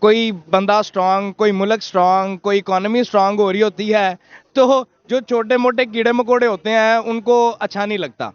कोई बंदा स्ट्रांग, कोई मुल्क स्ट्रांग, कोई इकोनॉमी स्ट्रांग हो रही होती है, तो जो छोटे मोटे कीड़े मकोड़े होते हैं उनको अच्छा नहीं लगता।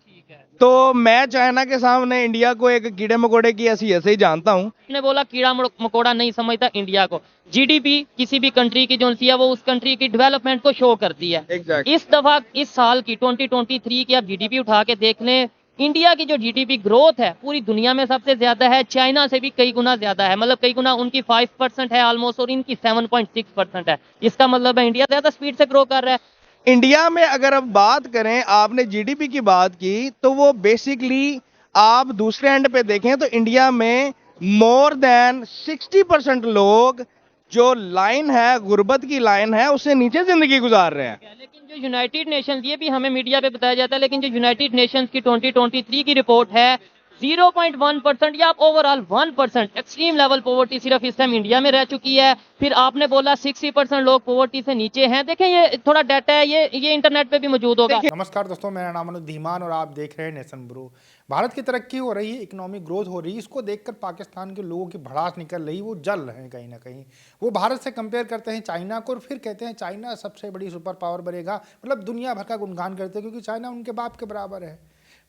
तो मैं चाइना के सामने इंडिया को एक कीड़े मकोड़े की हैसियत से ही जानता हूँ। ने बोला कीड़ा मकोड़ा नहीं समझता इंडिया को। जीडीपी किसी भी कंट्री की जो है वो उस कंट्री की डेवलपमेंट को शो करती है। Exactly. इस दफा इस साल की 2023 की आप जीडीपी उठा के देख लें, इंडिया की जो जीडीपी ग्रोथ है पूरी दुनिया में सबसे ज्यादा है, चाइना से भी कई गुना ज्यादा है, मतलब कई गुना, उनकी 5% है ऑलमोस्ट और इनकी 7.6% है। इसका मतलब है इंडिया ज्यादा स्पीड से ग्रो कर रहा है। इंडिया में अगर अब बात करें, आपने जीडीपी की बात की, तो वो बेसिकली आप दूसरे एंड पे देखें तो इंडिया में मोर देन 60% लोग जो लाइन है, गुर्बत की लाइन है, उससे नीचे जिंदगी गुजार रहे हैं। लेकिन जो यूनाइटेड नेशंस, ये भी हमें मीडिया पे बताया जाता है, लेकिन जो यूनाइटेड नेशंस की 2023 की रिपोर्ट है 0.1% या ओवरऑल 1% एक्सट्रीम लेवल पॉवर्टी सिर्फ इस टाइम इंडिया में रह चुकी है। फिर आपने बोला 60% लोग पॉवर्टी से नीचे हैं। देखें ये थोड़ा डाटा है, ये इंटरनेट पे भी मौजूद होगा। नमस्कार दोस्तों, मेरा नाम अनुज धीमान और आप देख रहे हैं नेशन ब्रो। भारत की तरक्की हो रही है, इकोनॉमिक ग्रोथ हो रही है, इसको देखकर पाकिस्तान के लोगों की भड़ास निकल रही, वो जल रहे हैं कहीं ना कहीं। वो भारत से कंपेयर करते हैं चाइना को और फिर कहते हैं चाइना सबसे बड़ी सुपर पावर बनेगा, मतलब दुनिया भर का गुणगान करते हैं क्योंकि चाइना उनके बाप के बराबर है।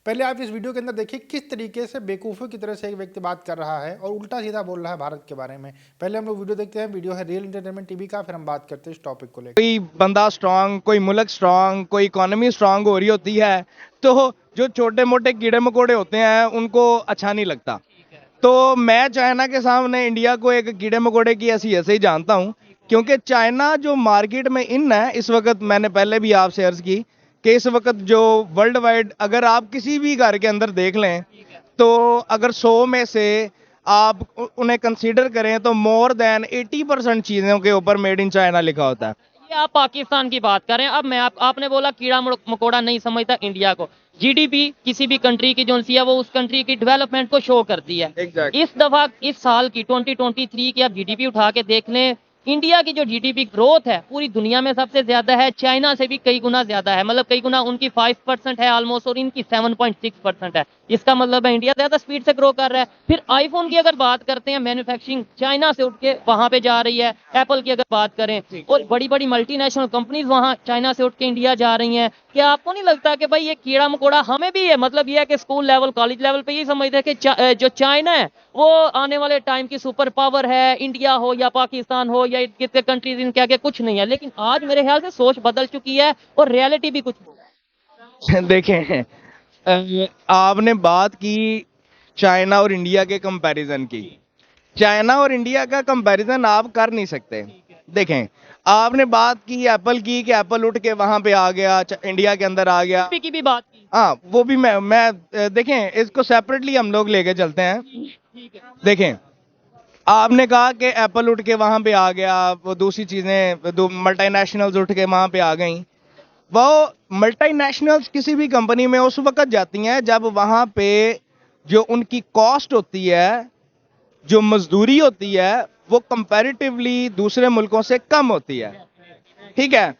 पहले आप इस वीडियो के अंदर देखिए किस तरीके से बेवकूफ़ों की तरह से एक व्यक्ति बात कर रहा है और उल्टा सीधा बोल रहा है भारत के बारे में। पहले हम लोग वीडियो देखते हैं, वीडियो है रियल एंटरटेनमेंट टीवी का, फिर हम बात करते हैं इस टॉपिक को लेकर। कोई बंदा स्ट्रांग, कोई मुल्क स्ट्रांग, कोई इकोनॉमी स्ट्रांग हो रही होती है, तो जो छोटे मोटे कीड़े मकोड़े होते हैं उनको अच्छा नहीं लगता। तो मैं चाइना के सामने इंडिया को एक कीड़े मकोड़े की हैसियत से ही जानता हूँ, क्योंकि चाइना जो मार्केट में इन है इस वक्त, मैंने पहले भी आपसे अर्ज की कि इस वक्त जो वर्ल्ड वाइड अगर आप किसी भी घर के अंदर देख लें, तो अगर 100 में से आप उन्हें कंसीडर करें तो मोर देन 80% चीज़ों के ऊपर मेड इन चाइना लिखा होता है। ये आप पाकिस्तान की बात करें। अब मैं आपने बोला कीड़ा मकोड़ा नहीं समझता इंडिया को। जीडीपी किसी भी कंट्री की जो है वो उस कंट्री की डेवलपमेंट को शो करती है। Exactly. इस दफा इस साल की 2023 की आप जीडीपी उठा के देख लें, इंडिया की जो जीडीपी ग्रोथ है पूरी दुनिया में सबसे ज्यादा है, चाइना से भी कई गुना ज्यादा है, मतलब कई गुना, उनकी 5% है ऑलमोस्ट और इनकी 7.6% है। इसका मतलब है इंडिया ज्यादा स्पीड से ग्रो कर रहा है। फिर आईफोन की अगर बात करते हैं, मैन्युफैक्चरिंग चाइना से उठ के वहां पे जा रही है। एप्पल की अगर बात करें और बड़ी बड़ी मल्टीनेशनल कंपनीज वहां चाइना से उठ के इंडिया जा रही हैं। क्या आपको नहीं लगता कि भाई ये कीड़ा मकोड़ा हमें भी है, मतलब ये है कि स्कूल लेवल, कॉलेज लेवल पे ये समझते हैं कि जो चाइना है वो आने वाले टाइम की सुपर पावर है, इंडिया हो या पाकिस्तान हो या कितने कंट्रीज, इनके आगे कुछ नहीं है। लेकिन आज मेरे ख्याल से सोच बदल चुकी है और रियलिटी भी कुछ देखें, आपने बात की चाइना और इंडिया के कंपैरिजन की। चाइना और इंडिया का कंपैरिजन आप कर नहीं सकते। देखें, आपने बात की एप्पल की कि एप्पल उठ के वहां पे आ गया, इंडिया के अंदर आ गया। की भी बात की। हाँ, वो भी मैं देखें, इसको सेपरेटली हम लोग लेके चलते हैं। देखें, आपने कहा कि एप्पल उठ के वहां पे आ गया, वो दूसरी चीजें, दो मल्टीनेशनल्स उठ के वहां पे आ गई। वो मल्टीनेशनल्स किसी भी कंपनी में उस वक्त जाती हैं जब वहां पे जो उनकी कॉस्ट होती है, जो मजदूरी होती है, वो कंपैरेटिवली दूसरे मुल्कों से कम होती है। ठीक है।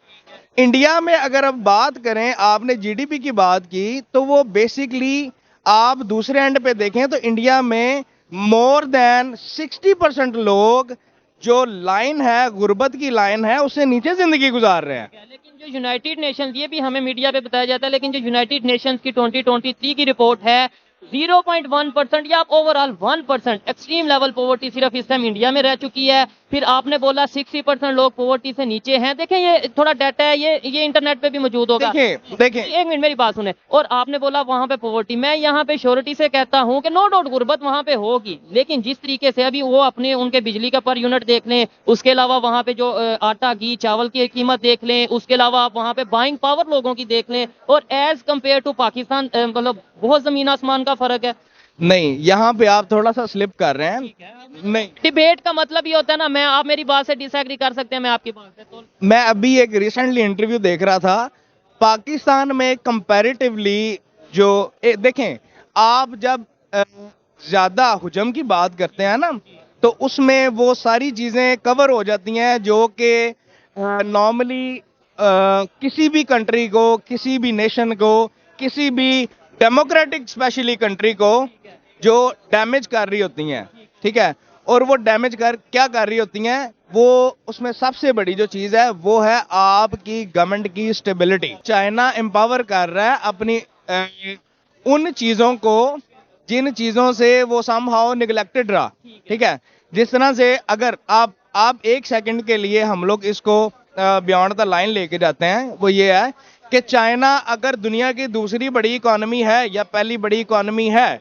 इंडिया में अगर अब बात करें, आपने जीडीपी की बात की, तो वो बेसिकली आप दूसरे एंड पे देखें तो इंडिया में मोर देन 60% लोग जो लाइन है, गुर्बत की लाइन है, उससे नीचे जिंदगी गुजार रहे हैं। लेकिन जो यूनाइटेड नेशंस, ये भी हमें मीडिया पे बताया जाता है, लेकिन जो यूनाइटेड नेशंस की 2023 की रिपोर्ट है 0.1% या ओवरऑल 1% एक्सट्रीम लेवल पॉवर्टी सिर्फ इस टाइम इंडिया में रह चुकी है। फिर आपने बोला 60% लोग पॉवर्टी से नीचे हैं। देखें ये थोड़ा डाटा है, ये इंटरनेट पे भी मौजूद होगा। देखें, एक मिनट मेरी बात सुने। और आपने बोला वहां पे पॉवर्टी, मैं यहाँ पे श्योरिटी से कहता हूँ कि नो डाउट गुर्बत वहां पे होगी, लेकिन जिस तरीके से अभी वो अपने उनके बिजली का पर यूनिट देख लें, उसके अलावा वहां पे जो आटा घी चावल की कीमत देख लें, उसके अलावा आप वहां पे बाइंग पावर लोगों की देख लें, और एज कंपेयर टू पाकिस्तान मतलब बहुत जमीन आसमान का फर्क है। नहीं, यहाँ पे आप थोड़ा सा स्लिप कर रहे हैं। नहीं, डिबेट का मतलब ये होता है ना, आप मेरी बात से डिसएग्री कर सकते हैं, मैं आपकी बात से। तो मैं अभी एक रिसेंटली इंटरव्यू देख रहा था, पाकिस्तान में कंपैरेटिवली जो देखें, आप जब ज्यादा हुजम की बात करते हैं ना, तो उसमें वो सारी चीजें कवर हो जाती हैं जो कि नॉर्मली किसी भी कंट्री को, किसी भी नेशन को, किसी भी डेमोक्रेटिक स्पेशली कंट्री को जो डैमेज कर रही होती हैं। ठीक है। और वो डैमेज कर क्या कर रही होती हैं, वो उसमें सबसे बड़ी जो चीज है वो है आपकी गवर्नमेंट की स्टेबिलिटी। चाइना एम्पावर कर रहा है अपनी उन चीजों को जिन चीजों से वो समहाउ निगलेक्टेड रहा। ठीक है, जिस तरह से अगर आप एक सेकंड के लिए हम लोग इसको बियॉन्ड द लाइन लेके जाते हैं, वो ये है कि चाइना अगर दुनिया की दूसरी बड़ी इकोनॉमी है या पहली बड़ी इकोनॉमी है,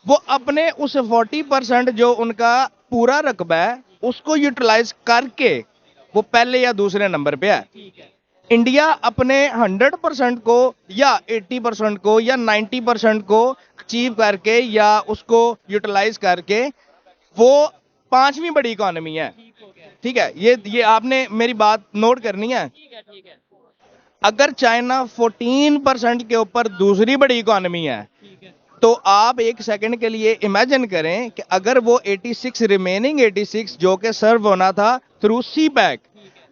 वो अपने उस 40% जो उनका पूरा रकबा है उसको यूटिलाइज करके वो पहले या दूसरे नंबर पे है। इंडिया अपने 100% को या 80% को या 90% को अचीव करके या उसको यूटिलाइज करके वो पांचवी बड़ी इकोनॉमी है। ठीक है, ये आपने मेरी बात नोट करनी है। अगर चाइना 14% के ऊपर दूसरी बड़ी इकोनॉमी है, तो आप एक सेकंड के लिए इमेजिन करें कि अगर वो 86 रिमेनिंग 86 जो कि सर्व होना था थ्रू सी पैक,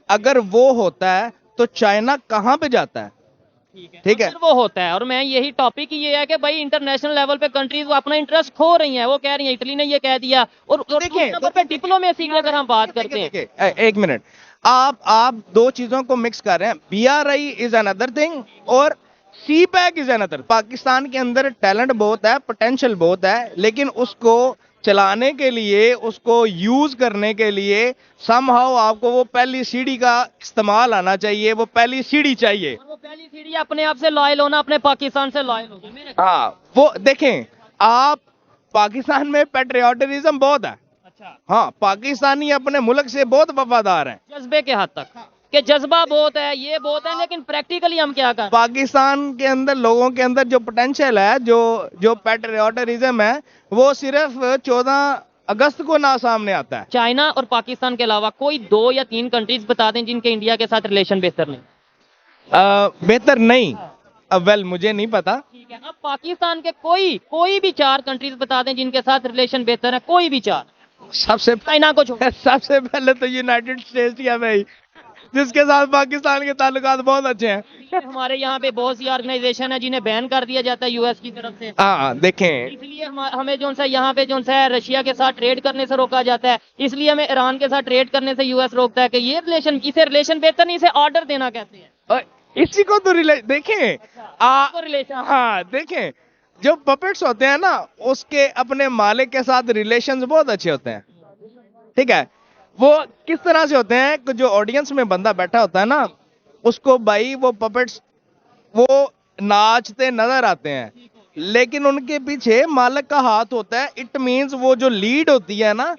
अगर वो होता है तो चाइना कहां पे जाता है? ठीक है, अगर वो होता है, और मैं यही टॉपिक ही ये है कि भाई इंटरनेशनल लेवल पे कंट्रीज वो अपना इंटरेस्ट खो रही हैं। वो कह रही हैं, इटली ने ये कह दिया, और देखिए, नंबर पे डिप्लोमेसी की अगर हम बात करते हैं, देखिए, एक मिनट, आप दो चीजों को मिक्स कर रहे हैं। BRI इज अनदर थिंग और सी पैक इज अनदर। पाकिस्तान के अंदर टैलेंट बहुत है, पोटेंशियल बहुत है, लेकिन उसको चलाने के लिए, उसको यूज करने के लिए समहाउ आपको वो पहली सीढ़ी का इस्तेमाल आना चाहिए, वो पहली सीढ़ी चाहिए। और वो पहली सीढ़ी अपने आप से लॉयल होना, अपने पाकिस्तान से लॉयल होना। हाँ, वो देखें, आप पाकिस्तान में पेट्रियोटिज्म बहुत है। अच्छा, हाँ, पाकिस्तानी अपने मुल्क से बहुत वफादार हैं। जज्बे के हद तक कि जज्बा बहुत है, ये बहुत है, लेकिन प्रैक्टिकली हम क्या कर, पाकिस्तान के अंदर लोगों के अंदर जो पोटेंशियल है, जो पैट्रियोटिज्म है, वो सिर्फ 14 अगस्त को ना सामने आता है। चाइना और पाकिस्तान के अलावा कोई 2 या 3 कंट्रीज बता दें जिनके इंडिया के साथ रिलेशन बेहतर नहीं। बेहतर नहीं, वेल मुझे नहीं पता। ठीक है, अब पाकिस्तान के कोई भी 4 कंट्रीज बता दें जिनके साथ रिलेशन बेहतर है, कोई भी 4, सबसे चाइना को छोड़। सबसे पहले तो यूनाइटेड स्टेट्स ही है भाई, जिसके साथ पाकिस्तान के ताल्लुकात बहुत अच्छे हैं। हमारे यहाँ पे बहुत सी ऑर्गेनाइजेशन है जिन्हें बैन कर दिया जाता है यूएस की तरफ से, हाँ, देखें, इसलिए हमें जो सा यहाँ पे जो सा रशिया के साथ ट्रेड करने से रोका जाता है, इसलिए हमें ईरान के साथ ट्रेड करने से यूएस रोकता है कि ये रिलेशन, इसे रिलेशन बेहतर नहीं, इसे ऑर्डर देना कहते हैं। और इसी को तो देखें, तो रिलेशन, हाँ, देखें, जो पपेट्स होते हैं ना, उसके अपने मालिक के साथ रिलेशंस बहुत अच्छे होते हैं। ठीक है, वो किस तरह से होते हैं कि जो ऑडियंस में बंदा बैठा होता है ना, उसको भाई वो पपेट्स वो नाचते नजर आते हैं, लेकिन उनके पीछे मालिक का हाथ होता है। इट मींस वो जो लीड होती है ना,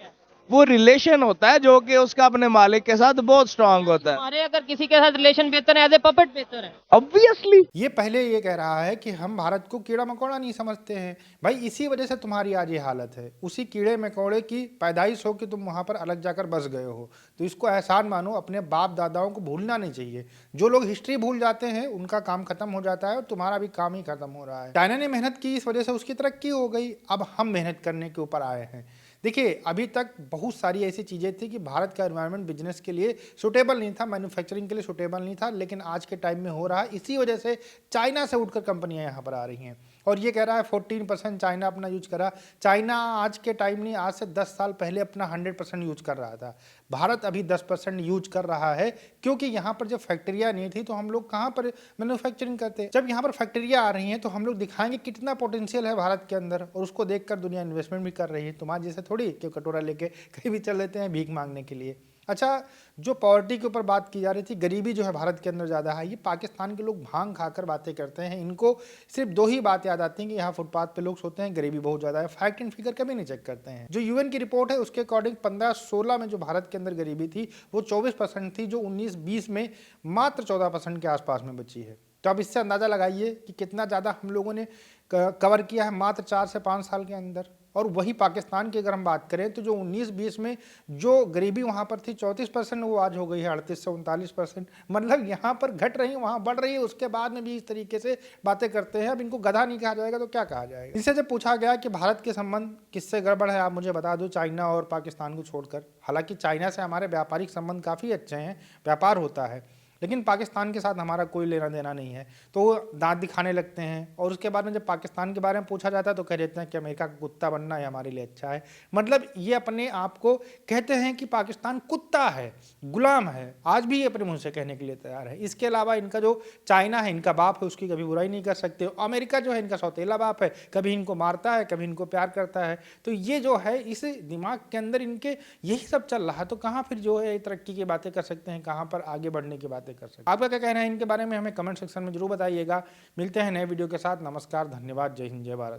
वो रिलेशन होता है जो कि उसका अपने मालिक के साथ बहुत स्ट्रांग होता है। हमारे अगर किसी के साथ रिलेशन बेहतर है, एज ए पपेट बेहतर है। ऑब्वियसली ये पहले ये कह रहा है कि हम भारत को कीड़ा मकोड़ा नहीं समझते हैं। भाई इसी वजह से तुम्हारी आज ये हालत है, उसी कीड़े मकोड़े की पैदाइश हो कि तुम वहाँ पर अलग जाकर बस गए हो। तो इसको एहसान मानो, अपने बाप दादाओं को भूलना नहीं चाहिए। जो लोग हिस्ट्री भूल जाते हैं उनका काम खत्म हो जाता है, और तुम्हारा भी काम ही खत्म हो रहा है। चाइना ने मेहनत की, इस वजह से उसकी तरक्की हो गई। अब हम मेहनत करने के ऊपर आए हैं। देखिए, अभी तक बहुत सारी ऐसी चीज़ें थी कि भारत का एनवायरनमेंट बिजनेस के लिए सुटेबल नहीं था, मैन्युफैक्चरिंग के लिए सुटेबल नहीं था, लेकिन आज के टाइम में हो रहा है। इसी वजह से चाइना से उठकर कंपनियां यहाँ पर आ रही हैं। और ये कह रहा है 14% चाइना अपना यूज करा। चाइना आज के टाइम नहीं, आज से 10 साल पहले अपना 100% यूज कर रहा था। भारत अभी 10% यूज कर रहा है, क्योंकि यहाँ पर जब फैक्ट्रियाँ नहीं थी तो हम लोग कहाँ पर मैन्युफैक्चरिंग करते। जब यहाँ पर फैक्ट्रियाँ आ रही हैं तो हम लोग दिखाएंगे कितना पोटेंशियल है भारत के अंदर, और उसको देखकर दुनिया इन्वेस्टमेंट भी कर रही है। तुम्हारे जैसे थोड़ी कि कटोरा लेके कहीं भी चल लेते हैं भीख मांगने के लिए। अच्छा, जो पॉवर्टी के ऊपर बात की जा रही थी, गरीबी जो है भारत के अंदर ज़्यादा है, ये पाकिस्तान के लोग भांग खाकर बातें करते हैं। इनको सिर्फ 2 ही बात याद आती हैं कि यहाँ फुटपाथ पे लोग सोते हैं, गरीबी बहुत ज़्यादा है। फैक्ट एंड फिगर कभी नहीं चेक करते हैं। जो यूएन की रिपोर्ट है उसके अकॉर्डिंग 15-16 में जो भारत के अंदर गरीबी थी वो 24% थी, जो 19-20 में मात्र 14% के आसपास में बची है। तो अब इससे अंदाज़ा लगाइए कि कितना ज़्यादा हम लोगों ने कवर किया है मात्र 4 से 5 साल के अंदर। और वही पाकिस्तान की अगर हम बात करें तो जो 19-20 में जो गरीबी वहाँ पर थी 34%, वो आज हो गई है 38 से 39%। मतलब यहाँ पर घट रही है, वहाँ बढ़ रही है। उसके बाद में भी इस तरीके से बातें करते हैं। अब इनको गधा नहीं कहा जाएगा तो क्या कहा जाएगा। इससे जब पूछा गया कि भारत के संबंध किससे गड़बड़ है, आप मुझे बता दो, चाइना और पाकिस्तान को छोड़कर। हालांकि चाइना से हमारे व्यापारिक संबंध काफ़ी अच्छे हैं, व्यापार होता है, लेकिन पाकिस्तान के साथ हमारा कोई लेना देना नहीं है। तो वो दांत दिखाने लगते हैं और उसके बाद में जब पाकिस्तान के बारे में पूछा जाता है तो कह देते हैं कि अमेरिका का कुत्ता बनना है हमारे लिए अच्छा है। मतलब ये अपने आप को कहते हैं कि पाकिस्तान कुत्ता है, गुलाम है, आज भी ये अपने मुंह से कहने के लिए तैयार है। इसके अलावा इनका जो चाइना है, इनका बाप है, उसकी कभी बुराई नहीं कर सकते। अमेरिका जो है इनका सौतेला बाप है, कभी इनको मारता है, कभी इनको प्यार करता है। तो ये जो है इस दिमाग के अंदर इनके यही सब चल रहा है। तो कहाँ फिर जो है तरक्की की बातें कर सकते हैं, कहाँ पर आगे बढ़ने की बातें कर सकते हैं। आपका क्या कहना है इनके बारे में हमें कमेंट सेक्शन में जरूर बताइएगा। मिलते हैं नए वीडियो के साथ। नमस्कार, धन्यवाद, जय हिंद, जय भारत।